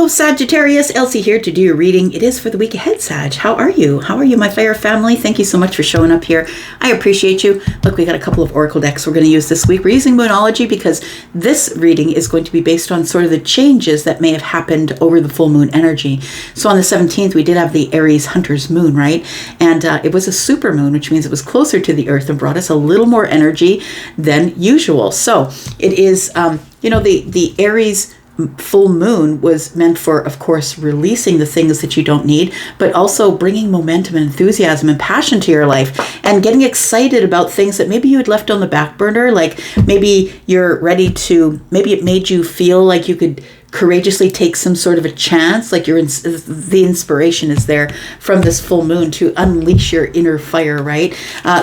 Hello, Sagittarius. Elsie here to do your reading. It is for the week ahead, Sag. How are you? How are you, my fire family? Thank you so much for showing up here. I appreciate you. Look, we got a couple of oracle decks we're going to use this week. We're using Moonology because this reading is going to be based on sort of the changes that may have happened over the full moon energy. So on the 17th, we did have the Aries Hunter's moon, right? And it was a super moon, which means it was closer to the earth and brought us a little more energy than usual. So it is, the Aries full moon was meant for, of course, releasing the things that you don't need, but also bringing momentum and enthusiasm and passion to your life and getting excited about things that maybe you had left on the back burner. Like maybe you're ready to, maybe it made you feel like you could courageously take some sort of a chance, like the inspiration is there from this full moon to unleash your inner fire, right?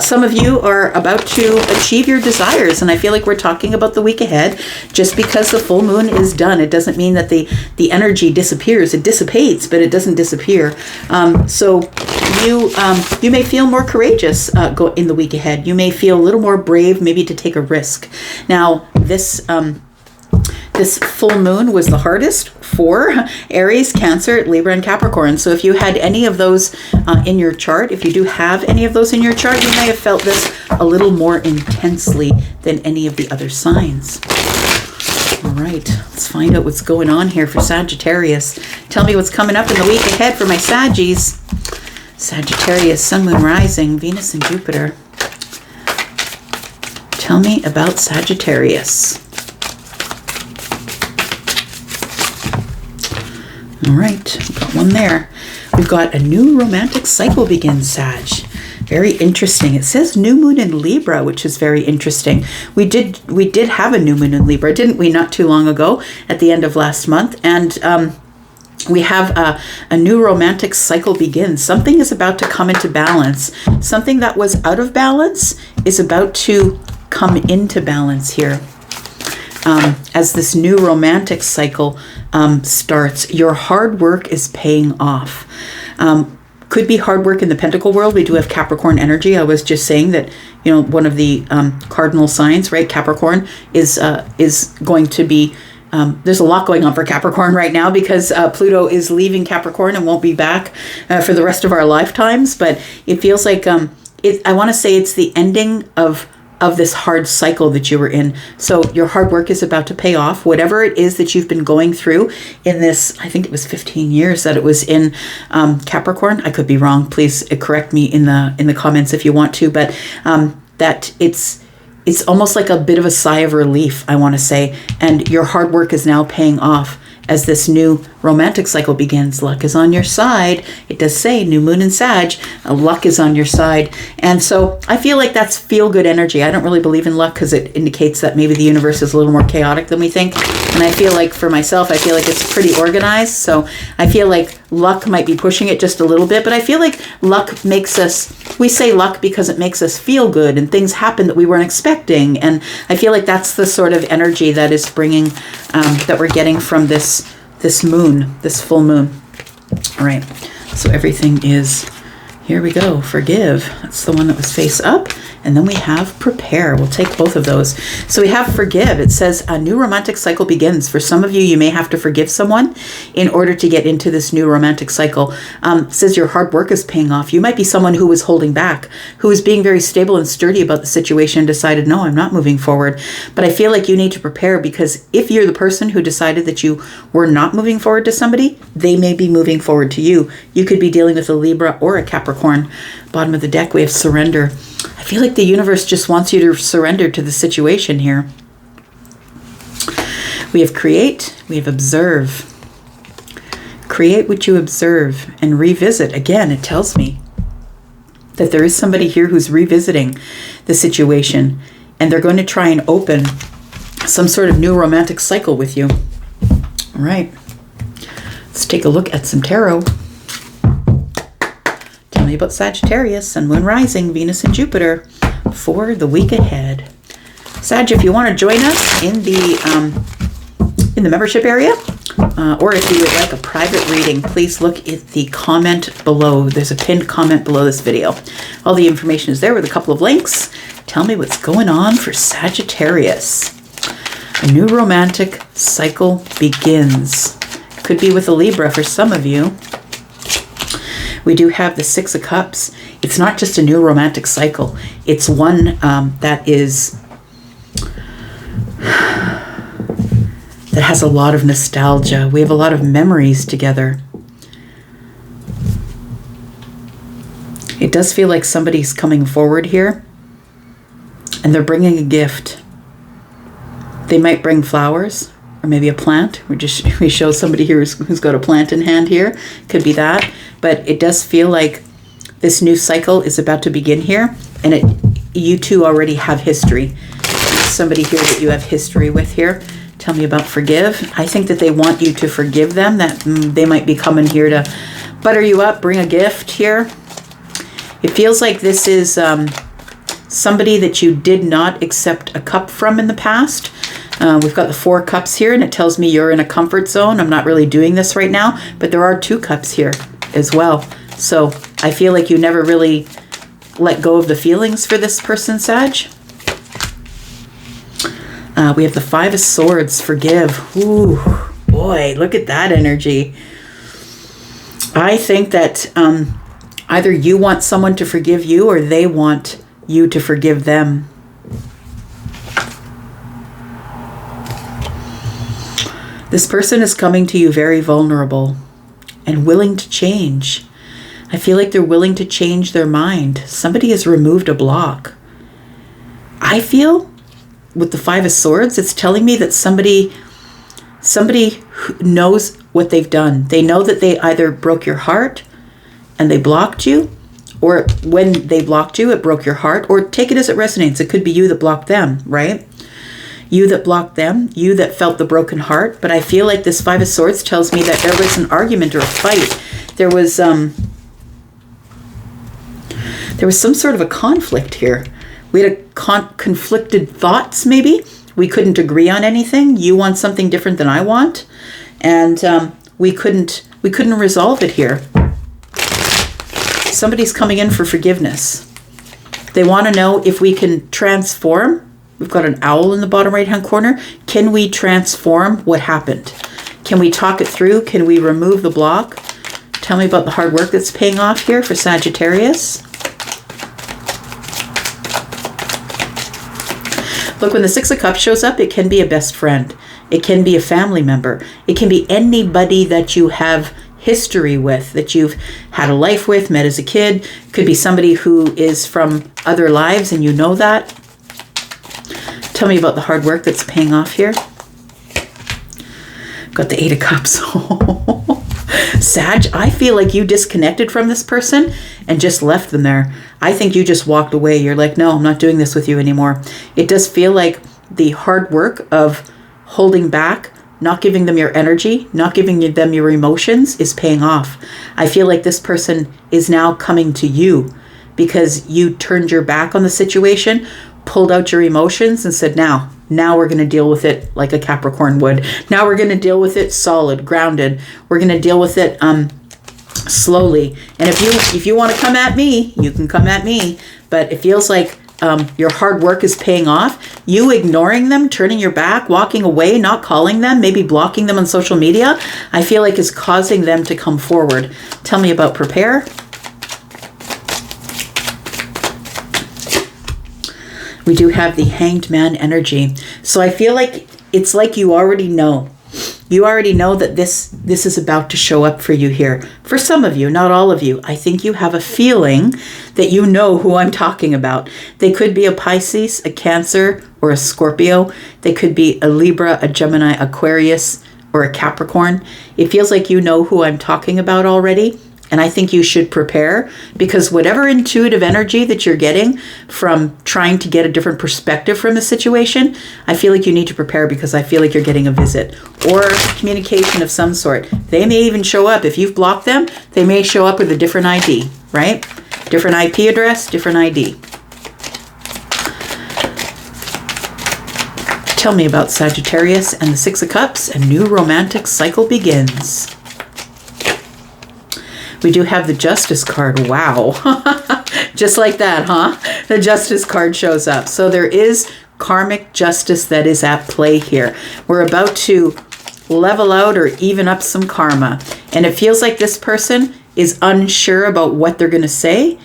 Some of you are about to achieve your desires, and I feel like we're talking about the week ahead. Just because the full moon is done, it doesn't mean that the energy disappears. It dissipates, but it doesn't disappear. So you may feel more courageous in the week ahead. You may feel a little more brave, maybe to take a risk. Now, this full moon was the hardest for Aries, Cancer, Libra, and Capricorn. So if you had any of those in your chart, if you do have any of those in your chart, you may have felt this a little more intensely than any of the other signs. All right, let's find out what's going on here for Sagittarius. Tell me what's coming up in the week ahead for my Saggies. Sagittarius, Sun, Moon, Rising, Venus, and Jupiter. Tell me about Sagittarius. All right, we've got one there. We've got a new romantic cycle begins, Sag. Very interesting. It says new moon in Libra, which is very interesting. We did have a new moon in Libra, didn't we, not too long ago at the end of last month? And we have a new romantic cycle begins. Something is about to come into balance. Something that was out of balance is about to come into balance here. As this new romantic cycle starts, your hard work is paying off. Could be hard work in the Pentacle world. We do have Capricorn energy. I was just saying that, one of the cardinal signs, right? Capricorn is going to be, there's a lot going on for Capricorn right now because Pluto is leaving Capricorn and won't be back for the rest of our lifetimes. But it feels like, I want to say it's the ending of this hard cycle that you were in. So your hard work is about to pay off. Whatever it is that you've been going through in this, I think it was 15 years that it was in Capricorn. I could be wrong. Please correct me in the comments if you want to. But that it's almost like a bit of a sigh of relief, I want to say. And your hard work is now paying off as this new romantic cycle begins. Luck is on your side. It does say new moon in Sag, luck is on your side. And so I feel like that's feel-good energy. I don't really believe in luck because it indicates that maybe the universe is a little more chaotic than we think. And I feel like for myself, I feel like it's pretty organized. So I feel like luck might be pushing it just a little bit, but I feel like luck makes us, we say luck because it makes us feel good and things happen that we weren't expecting. And I feel like that's the sort of energy that is bringing, that we're getting from this moon, this full moon. All right, so everything is, here we go, forgive. That's the one that was face up. And then we have prepare. We'll take both of those. So we have forgive. It says a new romantic cycle begins. For some of you, you may have to forgive someone in order to get into this new romantic cycle. It says your hard work is paying off. You might be someone who was holding back, who was being very stable and sturdy about the situation and decided, no, I'm not moving forward. But I feel like you need to prepare because if you're the person who decided that you were not moving forward to somebody, they may be moving forward to you. You could be dealing with a Libra or a Capricorn. Bottom of the deck, we have surrender. I feel like the universe just wants you to surrender to the situation here. We have create, we have observe. Create what you observe and revisit. Again, it tells me that there is somebody here who's revisiting the situation and they're going to try and open some sort of new romantic cycle with you. All right, let's take a look at some tarot. Tell me about Sagittarius, Sun, Moon, Rising, Venus, and Jupiter for the week ahead. Sag, if you want to join us in the membership area, or if you would like a private reading, please look at the comment below. There's a pinned comment below this video. All the information is there with a couple of links. Tell me what's going on for Sagittarius. A new romantic cycle begins. Could be with a Libra for some of you. We do have the Six of Cups. It's not just a new romantic cycle. It's one that has a lot of nostalgia. We have a lot of memories together. It does feel like somebody's coming forward here, and they're bringing a gift. They might bring flowers, or maybe a plant. We show somebody here who's got a plant in hand here. Could be that. But it does feel like this new cycle is about to begin here, and you two already have history. Somebody here that you have history with here. Tell me about forgive. I think that they want you to forgive them, that they might be coming here to butter you up, bring a gift here. It feels like this is somebody that you did not accept a cup from in the past. We've got the Four Cups here, and it tells me you're in a comfort zone. I'm not really doing this right now, but there are 2 cups here as well. So I feel like you never really let go of the feelings for this person, Sag. We have the Five of Swords, forgive. Ooh, boy, look at that energy. I think that either you want someone to forgive you, or they want you to forgive them. This person is coming to you very vulnerable and willing to change. I feel like they're willing to change their mind. Somebody has removed a block. I feel with the Five of Swords, it's telling me that somebody knows what they've done. They know that they either broke your heart and they blocked you, or when they blocked you, it broke your heart, or take it as it resonates. It could be you that blocked them, right? You that blocked them, you that felt the broken heart. But I feel like this Five of Swords tells me that there was an argument or a fight. There was some sort of a conflict here. We had a conflicted thoughts, maybe. We couldn't agree on anything. You want something different than I want. And we couldn't resolve it here. Somebody's coming in for forgiveness. They want to know if we can transform. We've got an owl in the bottom right-hand corner. Can we transform what happened? Can we talk it through? Can we remove the block? Tell me about the hard work that's paying off here for Sagittarius. Look, when the Six of Cups shows up, it can be a best friend. It can be a family member. It can be anybody that you have history with, that you've had a life with, met as a kid. It could be somebody who is from other lives and you know that. Tell me about the hard work that's paying off here. Got the Eight of Cups. Sag, I feel like you disconnected from this person and just left them there. I think you just walked away. You're like, no, I'm not doing this with you anymore. It does feel like the hard work of holding back, not giving them your energy, not giving them your emotions is paying off. I feel like this person is now coming to you because you turned your back on the situation, pulled out your emotions and said, now we're going to deal with it like a Capricorn would. Now we're going to deal with it solid, grounded. We're going to deal with it slowly. And if you want to come at me, you can come at me. But it feels like your hard work is paying off. You ignoring them, turning your back, walking away, not calling them, maybe blocking them on social media, I feel like is causing them to come forward. Tell me about prepare. We do have the Hanged Man energy. So I feel like it's like you already know. You already know that this is about to show up for you here. For some of you, not all of you. I think you have a feeling that you know who I'm talking about. They could be a Pisces, a Cancer, or a Scorpio. They could be a Libra, a Gemini, Aquarius, or a Capricorn. It feels like you know who I'm talking about already. And I think you should prepare, because whatever intuitive energy that you're getting from trying to get a different perspective from the situation, I feel like you need to prepare, because I feel like you're getting a visit or communication of some sort. They may even show up. If you've blocked them, they may show up with a different ID, right? Different IP address, different ID. Tell me about Sagittarius and the Six of Cups. A new romantic cycle begins. We do have the Justice card. Wow. Just like that, huh? The Justice card shows up. So there is karmic justice that is at play here. We're about to level out or even up some karma. And it feels like this person is unsure about what they're going to say,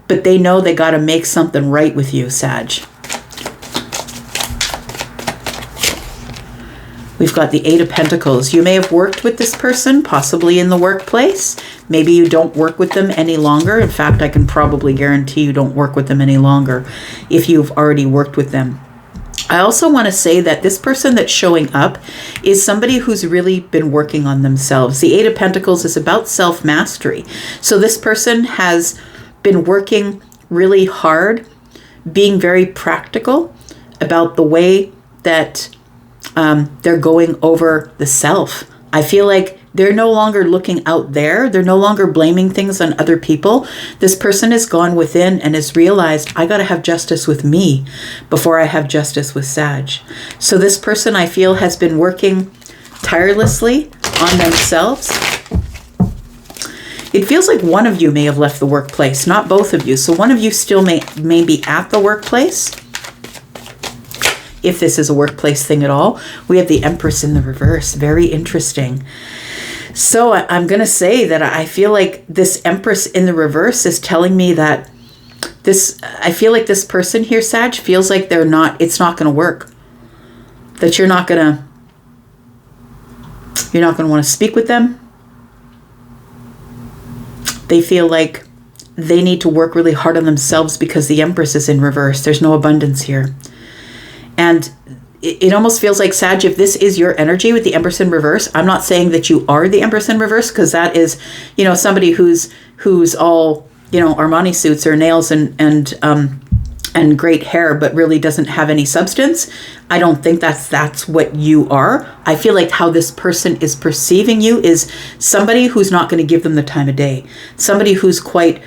but they know they got to make something right with you, Sag. We've got the 8 of Pentacles. You may have worked with this person, possibly in the workplace. Maybe you don't work with them any longer. In fact, I can probably guarantee you don't work with them any longer if you've already worked with them. I also want to say that this person that's showing up is somebody who's really been working on themselves. The 8 of Pentacles is about self-mastery. So this person has been working really hard, being very practical about the way that they're going over the self. I feel like they're no longer looking out there. They're no longer blaming things on other people. This person has gone within and has realized, I got to have justice with me before I have justice with Sag. So this person, I feel, has been working tirelessly on themselves. It feels like one of you may have left the workplace, not both of you. So one of you still may be at the workplace. If this is a workplace thing at all. We have the Empress in the reverse. Very interesting. So I'm going to say that I feel like this Empress in the reverse is telling me that I feel like this person here, Sag, feels like it's not going to work. That you're not going to want to speak with them. They feel like they need to work really hard on themselves because the Empress is in reverse. There's no abundance here. And it almost feels like, Sag, if this is your energy with the Empress in reverse, I'm not saying that you are the Empress in reverse, because that is, somebody who's all, Armani suits or nails and great hair, but really doesn't have any substance. I don't think that's what you are. I feel like how this person is perceiving you is somebody who's not going to give them the time of day. Somebody who's quite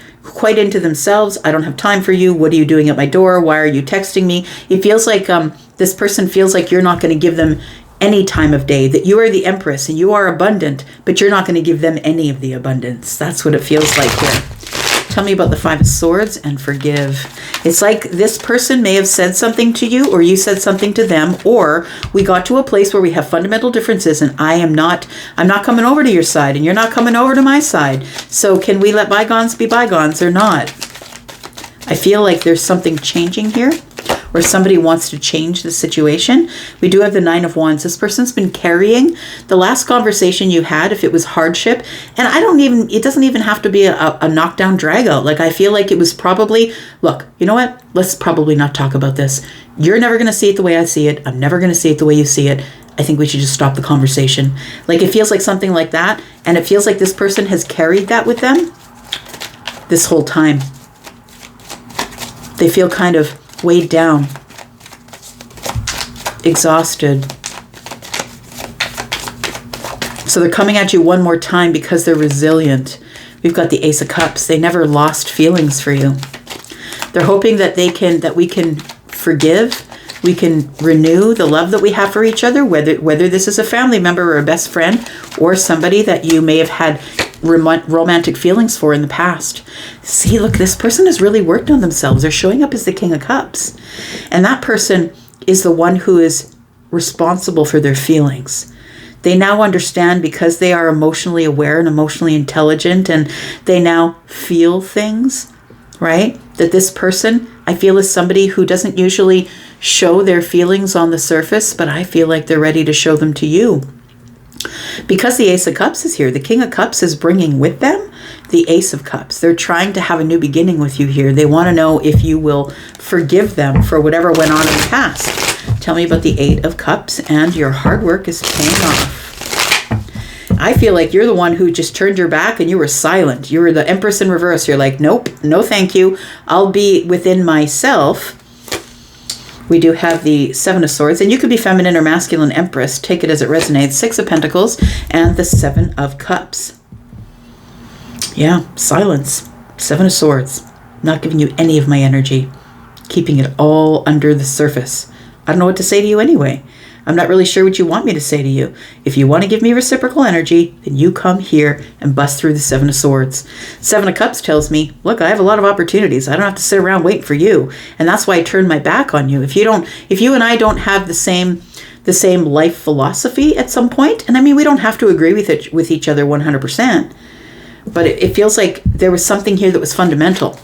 into themselves. I don't have time for you. What are you doing at my door? Why are you texting me? It feels like this person feels like you're not going to give them any time of day, that you are the Empress and you are abundant, but you're not going to give them any of the abundance. That's what it feels like here. Tell me about the 5 of Swords and forgive. It's like this person may have said something to you, or you said something to them, or we got to a place where we have fundamental differences and I'm not coming over to your side and you're not coming over to my side. So can we let bygones be bygones or not? I feel like there's something changing here, or somebody wants to change the situation. We do have the 9 of Wands. This person's been carrying the last conversation you had, if it was hardship. And it doesn't even have to be a knockdown drag out. Like, I feel like it was probably, look, you know what? Let's probably not talk about this. You're never going to see it the way I see it. I'm never going to see it the way you see it. I think we should just stop the conversation. Like, it feels like something like that. And it feels like this person has carried that with them this whole time. They feel kind of weighed down, exhausted. So they're coming at you one more time because they're resilient. We've got the Ace of Cups. They never lost feelings for you. They're hoping that we can forgive, we can renew the love that we have for each other, whether this is a family member or a best friend or somebody that you may have had romantic feelings for in the past. See, look, this person has really worked on themselves. They're showing up as the King of Cups. And that person is the one who is responsible for their feelings. They now understand, because they are emotionally aware and emotionally intelligent, and they now feel things, right? That this person, I feel, is somebody who doesn't usually show their feelings on the surface, but I feel like they're ready to show them to you. Because the Ace of Cups is here, the King of Cups is bringing with them the Ace of Cups. They're trying to have a new beginning with you here. They want to know if you will forgive them for whatever went on in the past. Tell me about the 8 of Cups, and your hard work is paying off. I feel like you're the one who just turned your back and you were silent. You were the Empress in reverse. You're like, nope, no thank you. I'll be within myself. We do have the 7 of Swords, and you could be feminine or masculine Empress. Take it as it resonates. 6 of Pentacles and the 7 of Cups. Yeah, silence. 7 of Swords. Not giving you any of my energy. Keeping it all under the surface. I don't know what to say to you anyway. I'm not really sure what you want me to say to you. If you want to give me reciprocal energy, then you come here and bust through the 7 of Swords. 7 of Cups tells me, look, I have a lot of opportunities. I don't have to sit around waiting for you. And that's why I turned my back on you. If you and I don't have the same the same life philosophy at some point. And I mean, we don't have to agree with each other 100%, but it feels like there was something here that was fundamental.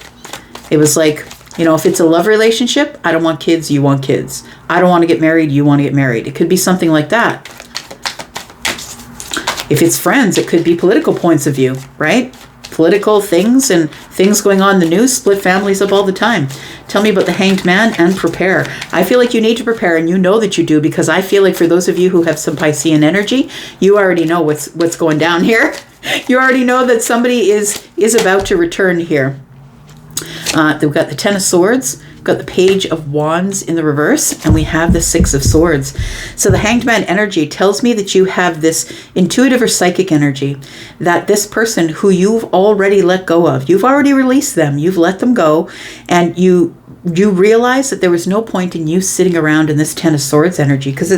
It was like, you know, if it's a love relationship, I don't want kids, you want kids. I don't want to get married, you want to get married. It could be something like that. If it's friends, it could be political points of view, right? Political things and things going on in the news split families up all the time. Tell me about the Hanged Man and prepare. I feel like you need to prepare, and you know that you do, because I feel like for those of you who have some Piscean energy, you already know what's going down here. You already know that somebody is about to return here. We've got the Ten of Swords, we've got the Page of Wands in the reverse, and we have the Six of Swords. So the Hanged Man energy tells me that you have this intuitive or psychic energy, that this person who you've already let go of, you've already released them, you've let them go, and you realize that there was no point in you sitting around in this Ten of Swords energy, because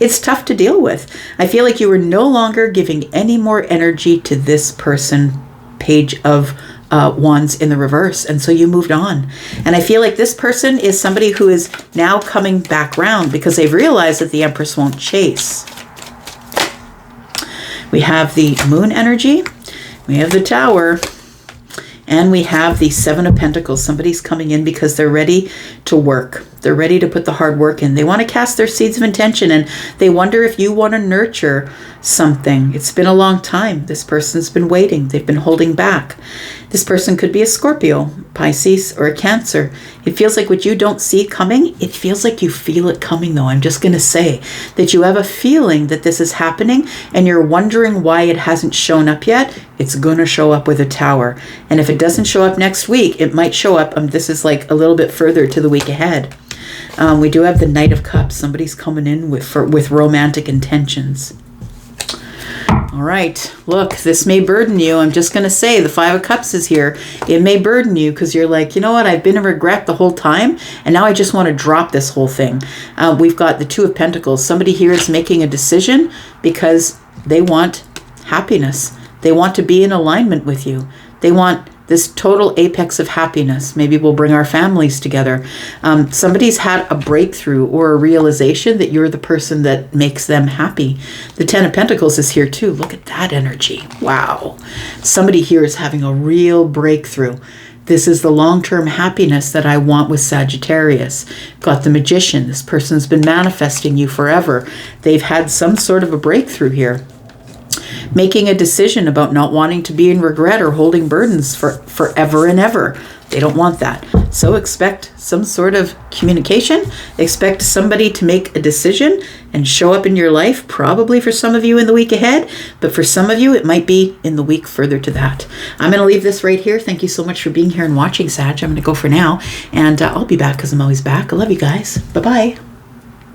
it's tough to deal with. I feel like you were no longer giving any more energy to this person, Page of Wands in the reverse, and so you moved on. And I feel like this person is somebody who is now coming back round because they've realized that the Empress won't chase. We have the Moon energy, we have the Tower, and we have the Seven of Pentacles. Somebody's coming in because they're ready to work. They're ready to put the hard work in. They want to cast their seeds of intention, and they wonder if you want to nurture something. It's been a long time. This person's been waiting. They've been holding back. This person could be a Scorpio, Pisces, or a Cancer. It feels like what you don't see coming, it feels like you feel it coming, though. I'm just going to say that you have a feeling that this is happening, and you're wondering why it hasn't shown up yet. It's going to show up with a Tower. And if it doesn't show up next week, it might show up. This is like a little bit further to the week ahead. We do have the Knight of Cups. Somebody's coming in with romantic intentions. All right, look, this may burden you. I'm just going to say the Five of Cups is here. It may burden you because you're like, you know what, I've been in regret the whole time, and now I just want to drop this whole thing. We've got the Two of Pentacles. Somebody here is making a decision because they want happiness. They want to be in alignment with you. They want this total apex of happiness. Maybe we'll bring our families together. Somebody's had a breakthrough or a realization that you're the person that makes them happy. The Ten of Pentacles is here too. Look at that energy. Wow. Somebody here is having a real breakthrough. This is the long-term happiness that I want with Sagittarius. Got the Magician. This person's been manifesting you forever. They've had some sort of a breakthrough here. Making a decision about not wanting to be in regret or holding burdens for forever and ever. They don't want that. So expect some sort of communication. Expect somebody to make a decision and show up in your life, probably for some of you in the week ahead, but for some of you, it might be in the week further to that. I'm going to leave this right here. Thank you so much for being here and watching, Sag. I'm going to go for now, and I'll be back because I'm always back. I love you guys. Bye-bye.